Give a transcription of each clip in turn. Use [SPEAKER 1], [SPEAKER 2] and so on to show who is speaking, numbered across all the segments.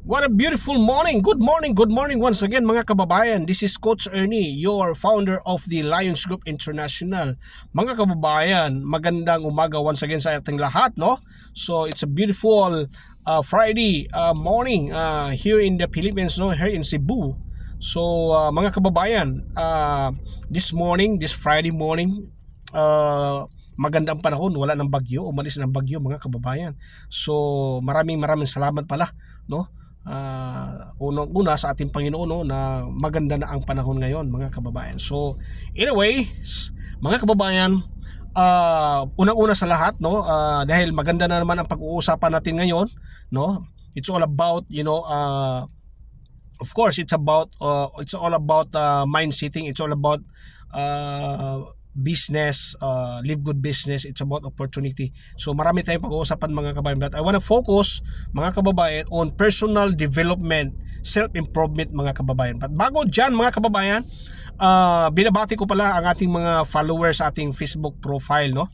[SPEAKER 1] What a beautiful morning! Good morning once again mga kababayan. This is Coach Ernie, your founder of the Lions Group International. Mga kababayan, magandang umaga once again sa ating lahat, no? So it's a beautiful Friday morning here in the Philippines, no? Here in Cebu. So mga kababayan, this Friday morning, magandang panahon, wala ng bagyo, umalis ng bagyo mga kababayan. So maraming salamat pala, no? Unang-una sa ating Panginoon, no, na maganda na ang panahon ngayon mga kababayan. So anyway, mga kababayan, unang-una sa lahat, no, dahil maganda na naman ang pag-uusapan natin ngayon, no, it's all about, of course it's all about mind setting. It's all about business, live good business. It's about opportunity. So marami tayong pag-uusapan mga kababayan, but I want to focus mga kababayan on personal development, self-improvement mga kababayan. But bago dyan mga kababayan, binabati ko pala ang ating mga followers sa ating Facebook profile, no,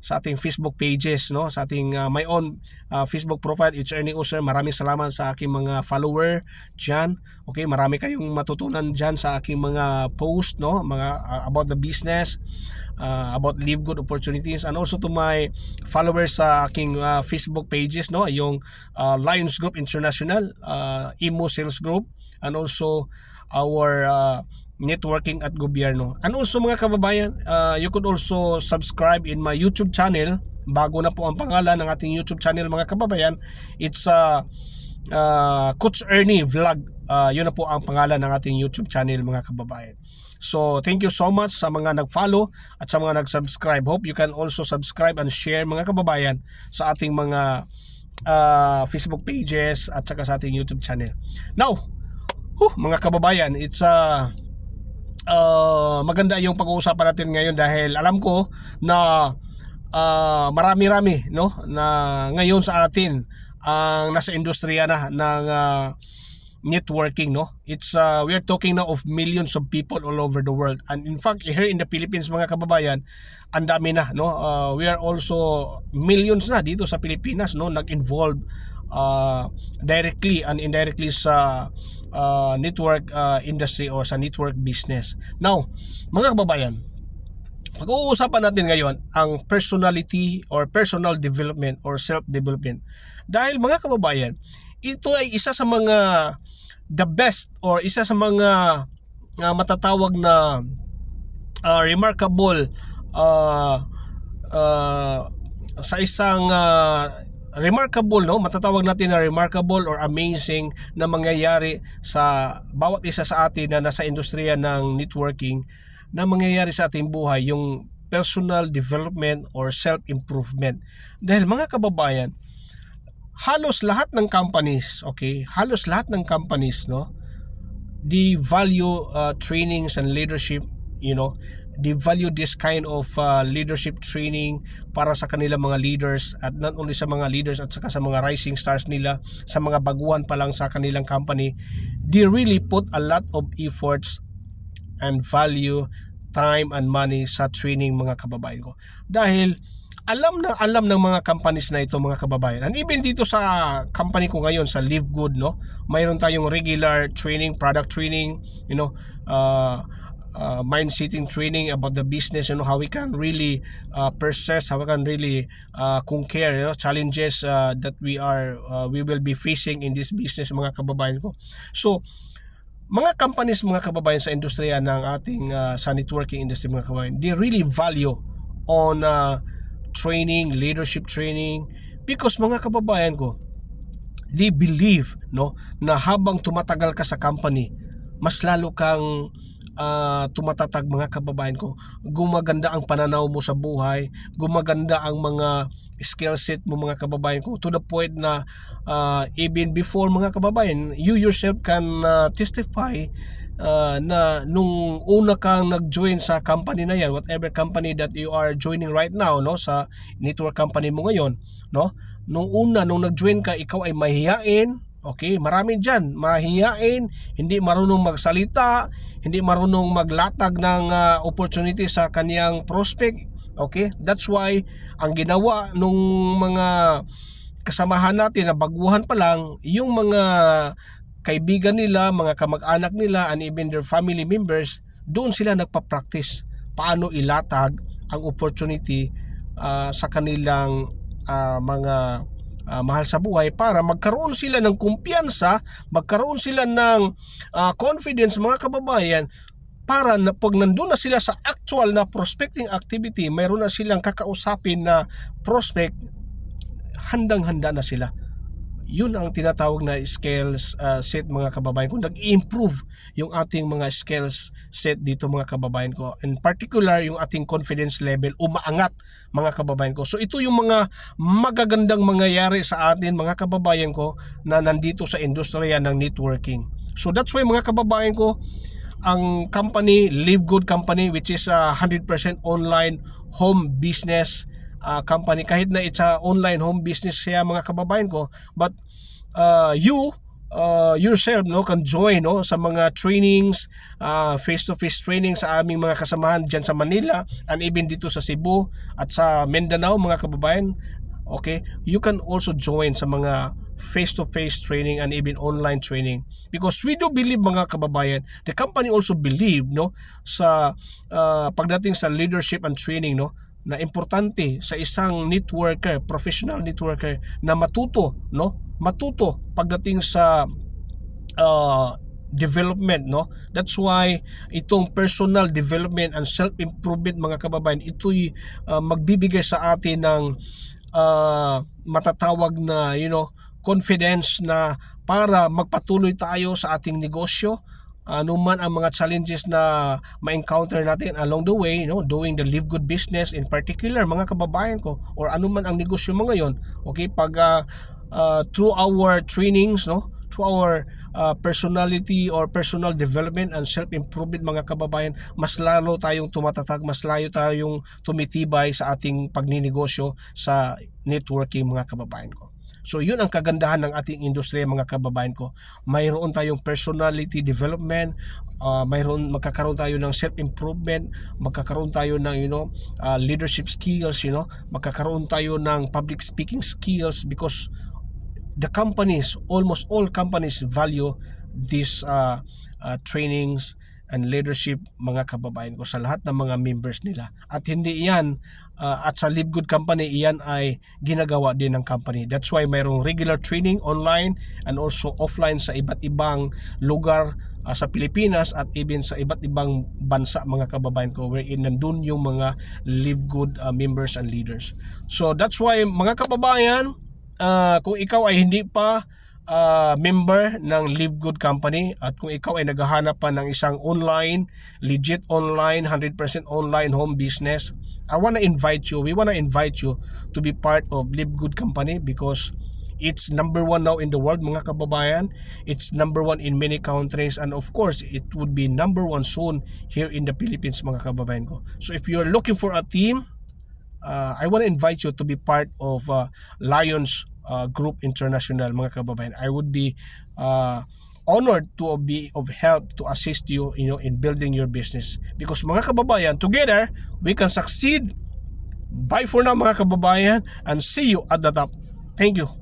[SPEAKER 1] sa ating Facebook pages, no, sa ating my own Facebook profile, It's Ernie User. Maraming salamat sa aking mga follower dyan. Okay, marami kayong matutunan dyan sa aking mga post, no, mga about the business, about live good opportunities, and also to my followers sa aking Facebook pages, no, yung Lions Group International, Imo Sales Group, and also our networking at gobyerno. And also mga kababayan, you could also subscribe in my YouTube channel. Bago na po ang pangalan ng ating YouTube channel mga kababayan. It's Coach Ernie Vlog. Yun na po ang pangalan ng ating YouTube channel mga kababayan. So thank you so much sa mga nag-follow at sa mga nag-subscribe. Hope you can also subscribe and share mga kababayan sa ating mga Facebook pages at saka sa ating YouTube channel. Now, mga kababayan, it's maganda yung pag-uusapan natin ngayon dahil alam ko na marami-rami, no, na ngayon sa atin ang nasa industriya na ng networking, no. It's we are talking now of millions of people all over the world, and in fact here in the Philippines mga kababayan, ang dami na, no. We are also millions na dito sa Pilipinas, no, nag-involve directly and indirectly sa network industry or sa network business. Now, mga kababayan, pag-uusapan natin ngayon ang personality or personal development or self-development. Dahil mga kababayan, ito ay isa sa mga the best or isa sa mga matatawag na remarkable sa isang remarkable, no, matatawag natin na remarkable or amazing na mangyayari sa bawat isa sa atin na nasa industriya ng networking, na mangyayari sa ating buhay, yung personal development or self-improvement. Dahil mga kababayan, halos lahat ng companies, no, they value trainings and leadership, they value this kind of leadership training para sa kanilang mga leaders, at not only sa mga leaders at saka sa mga rising stars nila, sa mga baguhan pa lang sa kanilang company. They really put a lot of efforts and value, time and money sa training mga kababayan ko. Dahil alam ng mga companies na ito mga kababayan. And even dito sa company ko ngayon sa Live Good, no, mayroon tayong regular training, product training, mind setting training about the business, how we can really process, how we can really conquer challenges that we will be facing in this business mga kababayan ko. So mga companies mga kababayan sa industriya ng ating sa networking industry mga kababayan, they really value on training, leadership training, because mga kababayan ko, they believe, no, na habang tumatagal ka sa company, mas lalo kang tumatatag mga kababayan ko, gumaganda ang pananaw mo sa buhay, gumaganda ang mga skill set mo mga kababayan ko, to the point na even before mga kababayan, you yourself can testify na nung una kang nag-join sa company na yan, whatever company that you are joining right now, no, sa network company mo ngayon, no, nung nag-join ka, ikaw ay mahihain. Okay, marami dyan, mahihain, hindi marunong magsalita, hindi marunong maglatag ng opportunity sa kaniyang prospect. Okay, that's why ang ginawa nung mga kasamahan natin na baguhan pa lang, yung mga kaibigan nila, mga kamag-anak nila, and even their family members, doon sila nagpa-practice paano ilatag ang opportunity sa kanilang mga mahal sa buhay para magkaroon sila ng kumpiyansa, magkaroon sila ng confidence, mga kababayan, para na pag nandun na sila sa actual na prospecting activity, mayroon na silang kakausapin na prospect, handang-handa na sila. Yun ang tinatawag na skills set, mga kababayan ko. Nag-improve yung ating mga skills set dito, mga kababayan ko. In particular, yung ating confidence level umaangat, mga kababayan ko. So ito yung mga magagandang mangyayari sa atin, mga kababayan ko, na nandito sa industriya ng networking. So that's why, mga kababayan ko, ang company, Live Good Company, which is 100% online home business company, kahit na it's a online home business siya, mga kababayan ko, but you yourself can join sa mga trainings, face-to-face training sa aming mga kasamahan dyan sa Manila and even dito sa Cebu at sa Mindanao, mga kababayan. Okay, you can also join sa mga face-to-face training and even online training, because we do believe, mga kababayan, the company also believe sa pagdating sa leadership and training, na importante sa isang networker, professional networker, na matuto pagdating sa development, That's why itong personal development and self-improvement, mga kababayan, ito'y magbibigay sa atin ng matatawag na confidence na para magpatuloy tayo sa ating negosyo, ano man ang mga challenges na ma-encounter natin along the way, doing the Live Good business in particular, mga kababayan ko, or ano man ang negosyo mo ngayon. Okay, pag through our trainings, through our personality or personal development and self-improvement, mga kababayan, mas lalo tayong tumatatag, mas layo tayong tumitibay sa ating pagninegosyo sa networking, mga kababayan ko. So yun ang kagandahan ng ating industriya, mga kababayan ko. Mayroon tayong personality development, magkakaroon tayo ng self-improvement, magkakaroon tayo ng leadership skills, magkakaroon tayo ng public speaking skills, because the companies, almost all companies, value these trainings and leadership, mga kababayan ko, sa lahat ng mga members nila. At hindi iyan, at sa Live Good Company, iyan ay ginagawa din ng company. That's why mayroong regular training online and also offline sa iba't ibang lugar sa Pilipinas at even sa iba't ibang bansa, mga kababayan ko, wherein nandun yung mga Live Good members and leaders. So that's why, mga kababayan, kung ikaw ay hindi pa member ng Live Good Company, at kung ikaw ay naghahanap pa ng isang online, legit online, 100% online home business, we wanna invite you to be part of Live Good Company, because it's number one now in the world, mga kababayan. It's number one in many countries, and of course it would be number one soon here in the Philippines, mga kababayan ko. So if you're looking for a team, I want to invite you to be part of Lions Group International, mga kababayan. I would be honored to be of help to assist you, in building your business, because, mga kababayan, together we can succeed. Bye for now, mga kababayan, and see you at the top. Thank you.